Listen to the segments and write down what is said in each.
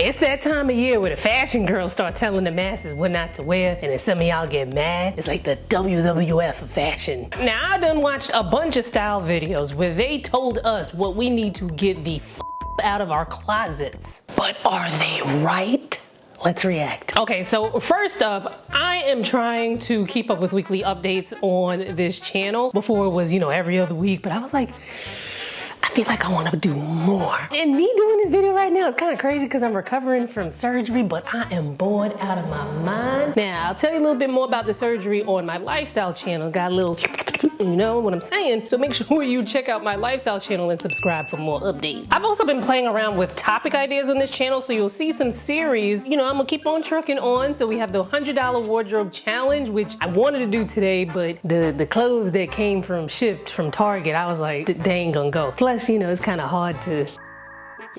It's that time of year where the fashion girls start telling the masses what not to wear, and then some of y'all get mad. It's like the WWF of fashion. Now, I done watched a bunch of style videos where they told us what we need to get the f out of our closets. But are they right? Let's react. Okay, so first up, I am trying to keep up with weekly updates on this channel. Before it was, every other week, but I was like, I feel like I want to do more. And me doing this video right now is kind of crazy because I'm recovering from surgery, but I am bored out of my mind. Now, I'll tell you a little bit more about the surgery on my lifestyle channel. Got a little, you know what I'm saying? So make sure you check out my lifestyle channel and subscribe for more updates. I've also been playing around with topic ideas on this channel, so you'll see some series. I'm gonna keep on trucking on. So we have the $100 wardrobe challenge, which I wanted to do today, but the clothes that came shipped from Target, I was like, they ain't gonna go. Plus, it's kind of hard to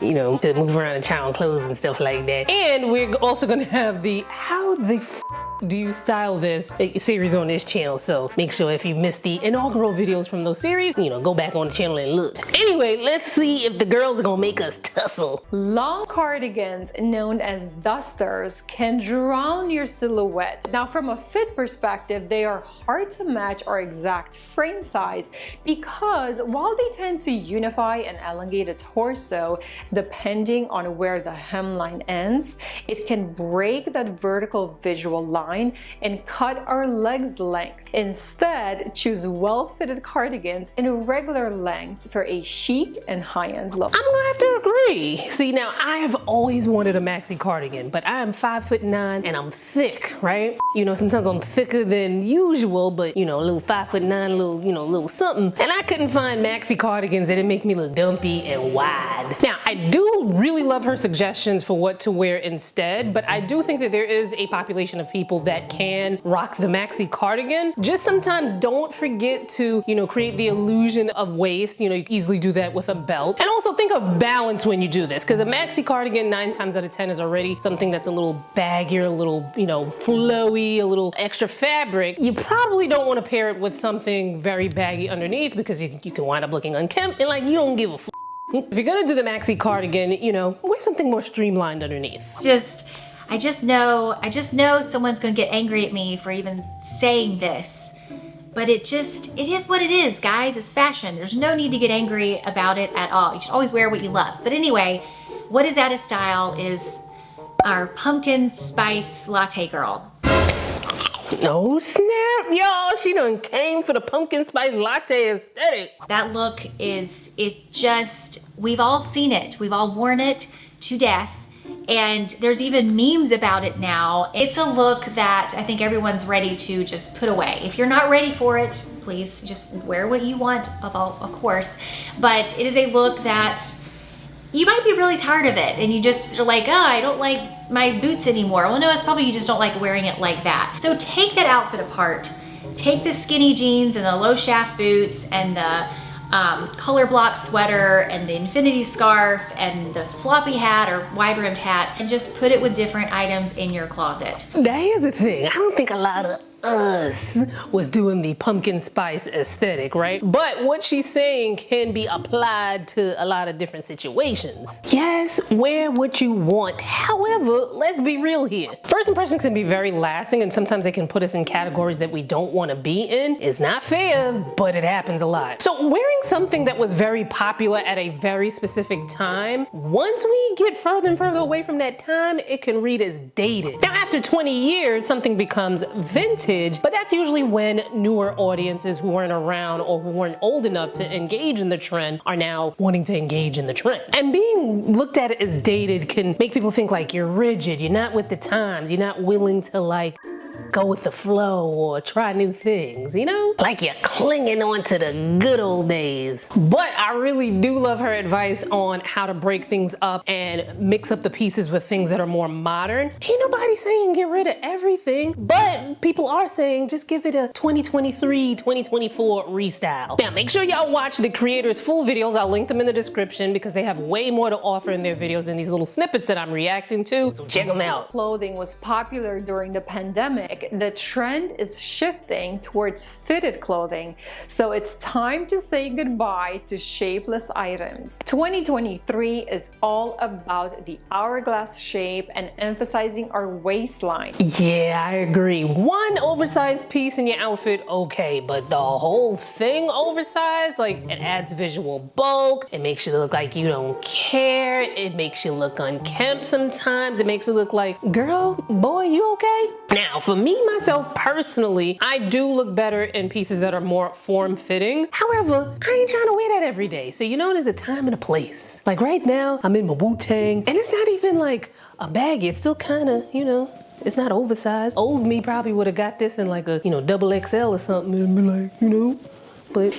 move around and try on clothes and stuff like that. And we're also gonna have the how the f do you style this series on this channel. So make sure if you missed the inaugural videos from those series, go back on the channel and look. Anyway, let's see if the girls are gonna make us tussle. Long cardigans, known as dusters, can drown your silhouette. Now, from a fit perspective, they are hard to match our exact frame size because while they tend to unify and elongate a torso, depending on where the hemline ends, it can break that vertical visual line and cut our legs length. Instead, choose well-fitted cardigans in regular lengths for a chic and high-end look. I'm gonna have to agree. See, now I have always wanted a maxi cardigan, but I am 5'9" and I'm thick, right? Sometimes I'm thicker than usual, but a little 5'9", little something. And I couldn't find maxi cardigans that make me look dumpy and wide. Now, I do really love her suggestions for what to wear instead, but I do think that there is a population of people that can rock the maxi cardigan. Just sometimes don't forget to, create the illusion of waist. You can easily do that with a belt. And also think of balance when you do this, because a maxi cardigan 9 times out of 10 is already something that's a little baggier, a little, flowy, a little extra fabric. You probably don't want to pair it with something very baggy underneath because you can wind up looking unkempt and you don't give a f. If you're gonna do the maxi cardigan, wear something more streamlined underneath. I just know someone's gonna get angry at me for even saying this, but it is what it is, guys. It's fashion. There's no need to get angry about it at all. You should always wear what you love. But anyway, what is out of style is our pumpkin spice latte girl. Oh snap, y'all, she done came for the pumpkin spice latte aesthetic. That look we've all seen it. We've all worn it to death. And there's even memes about it now. It's a look that I think everyone's ready to just put away. If you're not ready for it, please just wear what you want, of course. But it is a look that you might be really tired of it and you just are like, oh, I don't like my boots anymore. Well, no, it's probably you just don't like wearing it like that. So take that outfit apart. Take the skinny jeans and the low shaft boots and the color block sweater and the infinity scarf and the floppy hat or wide rimmed hat and just put it with different items in your closet. Now here's the thing, I don't think a lot of us was doing the pumpkin spice aesthetic, right? But what she's saying can be applied to a lot of different situations. Yes, wear what you want. However, let's be real here. First impressions can be very lasting and sometimes they can put us in categories that we don't want to be in. It's not fair, but it happens a lot. So wearing something that was very popular at a very specific time, once we get further and further away from that time, it can read as dated. Now after 20 years, something becomes vintage, but that's usually when newer audiences who weren't around or who weren't old enough to engage in the trend are now wanting to engage in the trend. And being looked at as dated can make people think like you're rigid, you're not with the times, you're not willing to go with the flow or try new things, Like you're clinging on to the good old days. But I really do love her advice on how to break things up and mix up the pieces with things that are more modern. Ain't nobody saying get rid of everything, but people are saying just give it a 2023, 2024 restyle. Now make sure y'all watch the creators' full videos. I'll link them in the description because they have way more to offer in their videos than these little snippets that I'm reacting to, so check them out. Clothing was popular during the pandemic, pandemic, the trend is shifting towards fitted clothing, so it's time to say goodbye to shapeless items. 2023 is all about the hourglass shape and emphasizing our waistline. Yeah, I agree. One oversized piece in your outfit, okay, but the whole thing oversized, like, it adds visual bulk, it makes you look like you don't care, it makes you look unkempt sometimes, it makes it look like, girl, boy, you okay? Now, for me, myself, personally, I do look better in pieces that are more form-fitting. However, I ain't trying to wear that every day, so you know there's a time and a place. Like right now, I'm in my Wu-Tang, and it's not even like a baggy, it's still kinda, you know, it's not oversized. Old me probably would have got this in like a, you know, double XL or something and be like, you know, but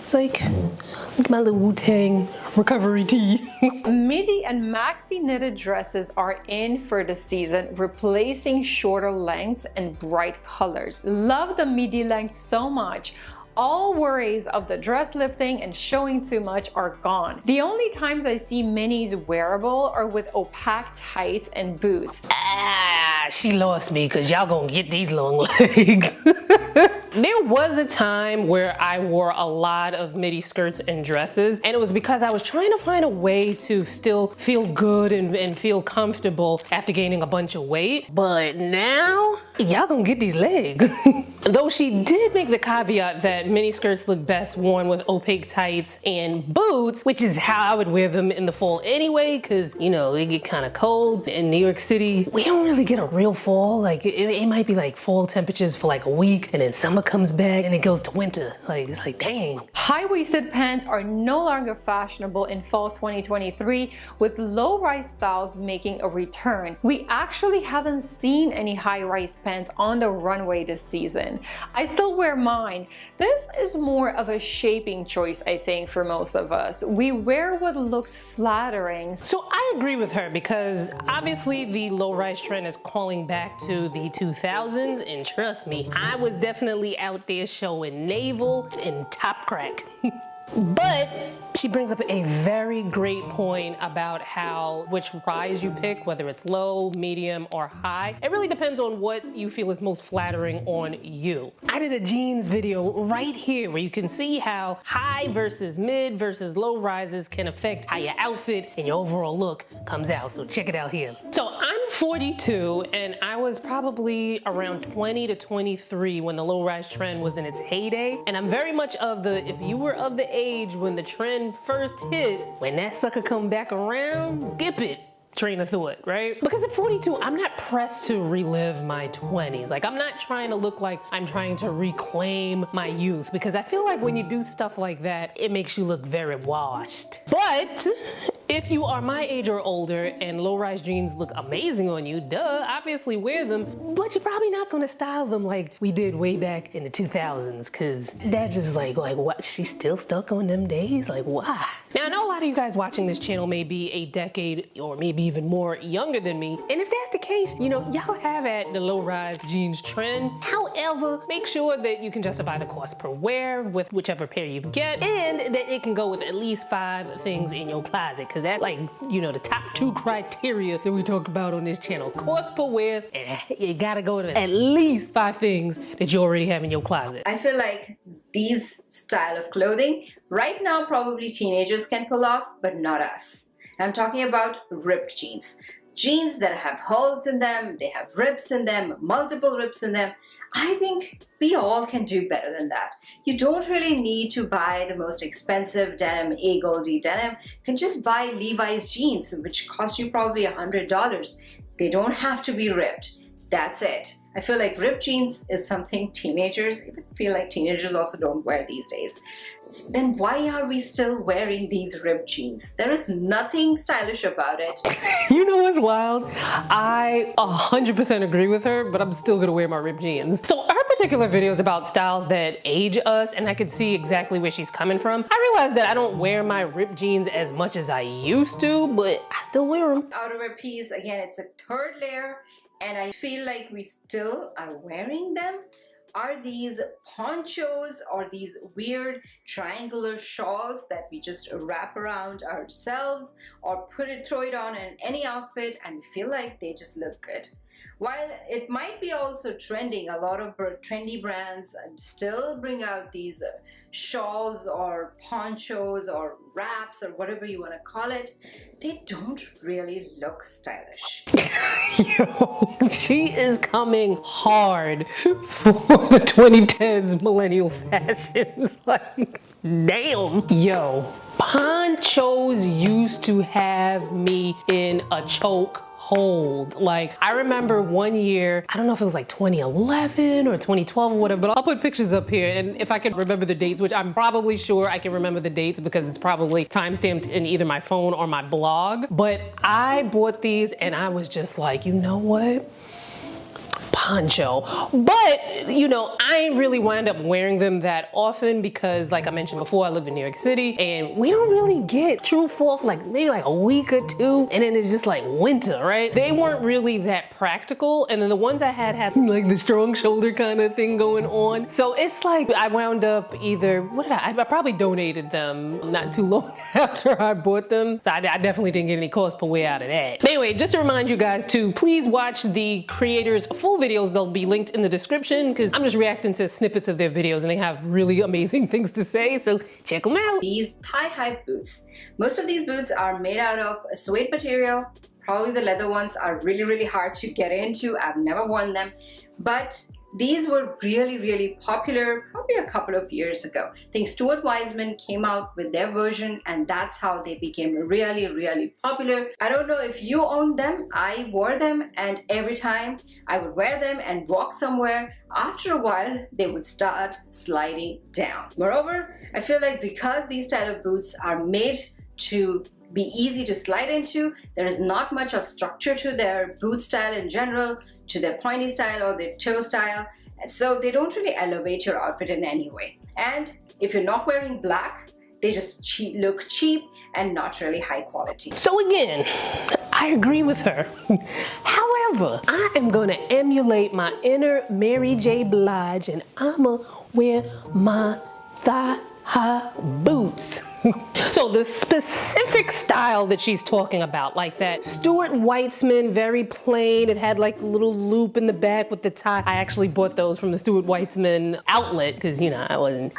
it's like, look at my little Wu-Tang recovery tee. Midi and maxi knitted dresses are in for the season, replacing shorter lengths and bright colors. Love the midi length so much. All worries of the dress lifting and showing too much are gone. The only times I see minis wearable are with opaque tights and boots. Ah, she lost me because y'all gonna get these long legs. There was a time where I wore a lot of midi skirts and dresses, and it was because I was trying to find a way to still feel good and feel comfortable after gaining a bunch of weight. But now, y'all gonna get these legs. Though she did make the caveat that mini skirts look best worn with opaque tights and boots, which is how I would wear them in the fall anyway, because, you know, it get kind of cold in New York City. We don't really get a real fall. Like, it might be like fall temperatures for like a week, and then summer comes back and it goes to winter. Like, it's like, dang. High-waisted pants are no longer fashionable in fall 2023, with low-rise styles making a return. We actually haven't seen any high-rise pants on the runway this season. I still wear mine. This is more of a shaping choice, I think, for most of us. We wear what looks flattering. So I agree with her because obviously the low-rise trend is calling back to the 2000s, and trust me, I was definitely out there showing navel and top crack. But she brings up a very great point about how which rise you pick, whether it's low, medium, or high. It really depends on what you feel is most flattering on you. I did a jeans video right here where you can see how high versus mid versus low rises can affect how your outfit and your overall look comes out. So check it out here. So I'm 42 and I was probably around 20 to 23 when the low rise trend was in its heyday. And I'm very much of the, if you were of the age when the trend first hit, when that sucker come back around, skip it. Train of thought, right? Because at 42, I'm not pressed to relive my 20s. Like, I'm not trying to look like I'm trying to reclaim my youth, because I feel like when you do stuff like that, it makes you look very washed. But if you are my age or older and low-rise jeans look amazing on you, duh, obviously wear them, but you're probably not gonna style them like we did way back in the 2000s, because that's just like what, she's still stuck on them days? Like, why? Now, I know a lot of you guys watching this channel may be a decade or maybe even more younger than me, and if that's the case, you know, y'all have at the low-rise jeans trend. However, make sure that you can justify the cost per wear with whichever pair you get, and that it can go with at least 5 things in your closet, because that's like, you know, the top 2 criteria that we talk about on this channel. Cost per wear, and you gotta go to at least 5 things that you already have in your closet. I feel like these style of clothing right now probably teenagers can pull off, but not us. I'm talking about ripped jeans. Jeans that have holes in them, they have rips in them, multiple rips in them. I think we all can do better than that. You don't really need to buy the most expensive denim, A Goldie denim. You can just buy Levi's jeans, which cost you probably $100. They don't have to be ripped. That's it. I feel like ripped jeans is something teenagers, even feel like teenagers also don't wear these days. Then why are we still wearing these ripped jeans? There is nothing stylish about it. You know what's wild? I 100% agree with her, but I'm still gonna wear my ripped jeans. So her particular video is about styles that age us, and I could see exactly where she's coming from. I realized that I don't wear my ripped jeans as much as I used to, but I still wear them. Outerwear piece, again, it's a 3rd layer, and I feel like we still are wearing them. are these ponchos or these weird triangular shawls that we just wrap around ourselves or throw it on in any outfit and feel like they just look good. While it might be also trending, a lot of trendy brands still bring out these shawls or ponchos or wraps or whatever you want to call it. They don't really look stylish. Yo, she is coming hard for the 2010s millennial fashions. Like, damn. Yo, ponchos used to have me in a choke hold. Like, I remember one year, I don't know if it was like 2011 or 2012 or whatever, but I'll put pictures up here, and if I can remember the dates, which I'm probably sure I can remember the dates because it's probably timestamped in either my phone or my blog. But I bought these and I was just like, you know what? Poncho. But, you know, I ain't really wind up wearing them that often because, like I mentioned before, I live in New York City and we don't really get true fall for like maybe like a week or two, and then it's just like winter, right? They weren't really that practical, and then the ones I had like the strong shoulder kind of thing going on. So it's like I wound up either, what did I probably donated them not too long after I bought them. So I definitely didn't get any cost per wear out of that. But anyway, just to remind you guys to please watch the creators' full videos. They'll be linked in the description because I'm just reacting to snippets of their videos and they have really amazing things to say, so check them out. These thigh-high boots. Most of these boots are made out of a suede material. Probably the leather ones are really, really hard to get into. I've never worn them, but these were really, really popular probably a couple of years ago. I think Stuart Weitzman came out with their version and that's how they became really, really popular. I don't know if you own them. I wore them, and every time I would wear them and walk somewhere, after a while they would start sliding down. Moreover, I feel like because these style of boots are made to be easy to slide into, there is not much of structure to their boot style in general, to their pointy style or their toe style, so they don't really elevate your outfit in any way. And if you're not wearing black, they just look cheap and not really high quality. So again, I agree with her. However, I am gonna emulate my inner Mary J. Blige and I'ma wear my thigh-high boots. So the specific style that she's talking about, like that Stuart Weitzman, very plain, it had like a little loop in the back with the tie. I actually bought those from the Stuart Weitzman outlet because, you know, I wasn't,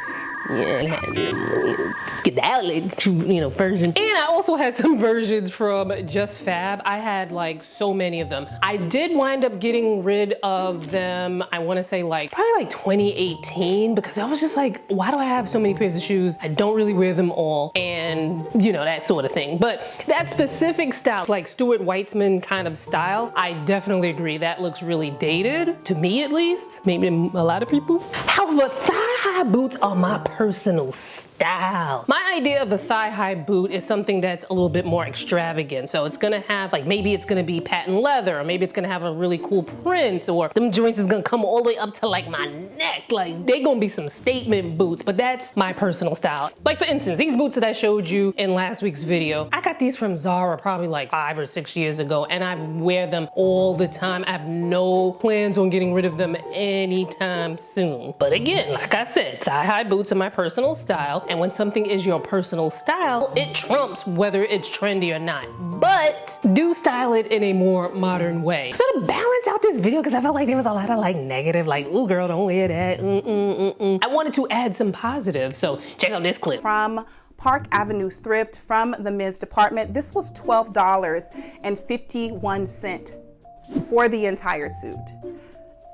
get the outlet, you know, version. And I also had some versions from Just Fab. I had like so many of them. I did wind up getting rid of them, I want to say like probably like 2018, because I was just like, why do I have so many pairs of shoes? I don't really wear them all, and you know, that sort of thing. But that specific style, like Stuart Weitzman kind of style, I definitely agree. That looks really dated, to me at least, maybe a lot of people. However, thigh-high boots are my personal style. My idea of a thigh-high boot is something that's a little bit more extravagant. So it's gonna have, like, maybe it's gonna be patent leather, or maybe it's gonna have a really cool print, or them joints is gonna come all the way up to like my neck. Like, they gonna be some statement boots, but that's my personal style. Like, for instance, these boots that I showed you in last week's video, I got these from Zara probably like 5 or 6 years ago, and I wear them all the time. I have no plans on getting rid of them anytime soon. But again, like I said, thigh-high boots are my personal style, and when something is your personal style, it trumps whether it's trendy or not. But do style it in a more modern way. So to balance out this video, because I felt like there was a lot of like negative, like, ooh girl, don't wear that, I wanted to add some positive, so check out this clip. From Park Avenue Thrift from the men's department. This was $12.51 for the entire suit.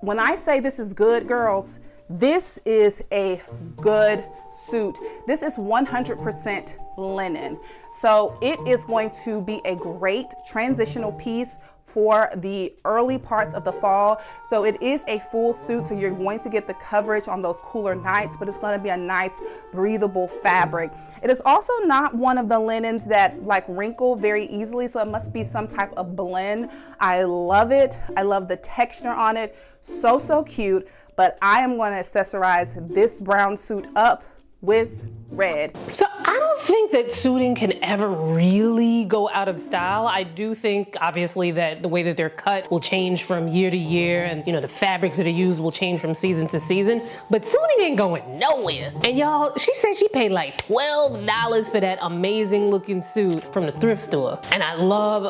When I say this is good, girls, this is a good suit. This is 100% linen. So it is going to be a great transitional piece for the early parts of the fall. So it is a full suit, so you're going to get the coverage on those cooler nights, but it's going to be a nice breathable fabric. It is also not one of the linens that like wrinkle very easily, so it must be some type of blend. I love it. I love the texture on it. So cute. But I am going to accessorize this brown suit up with red. So I don't don't think that suiting can ever really go out of style. I do think, obviously, that the way that they're cut will change from year to year, and the fabrics that are used will change from season to season, but suiting ain't going nowhere. And y'all, she said she paid like $12 for that amazing looking suit from the thrift store. And I love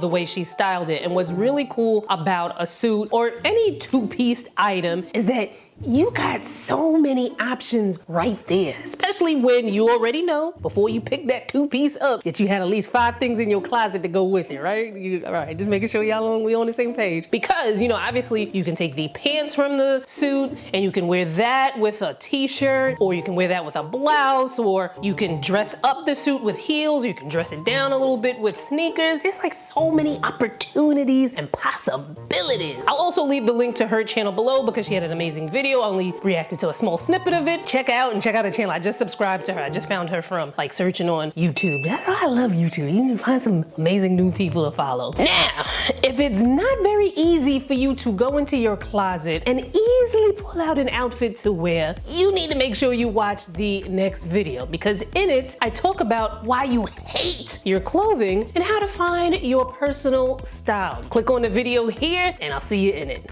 the way she styled it. And what's really cool about a suit or any two-piece item is that you got so many options right there, especially when you already know before you pick that two-piece up that you had at least 5 things in your closet to go with it, right? All right, just making sure we on the same page. Because, obviously you can take the pants from the suit and you can wear that with a t-shirt, or you can wear that with a blouse, or you can dress up the suit with heels, or you can dress it down a little bit with sneakers. There's like so many opportunities and possibilities. I'll also leave the link to her channel below because she had an amazing video. I only reacted to a small snippet of it. Check out her channel. I just subscribed to her. I just found her from like searching on YouTube. I love YouTube. You can find some amazing new people to follow. Now, if it's not very easy for you to go into your closet and easily pull out an outfit to wear, you need to make sure you watch the next video, because in it, I talk about why you hate your clothing and how to find your personal style. Click on the video here and I'll see you in it.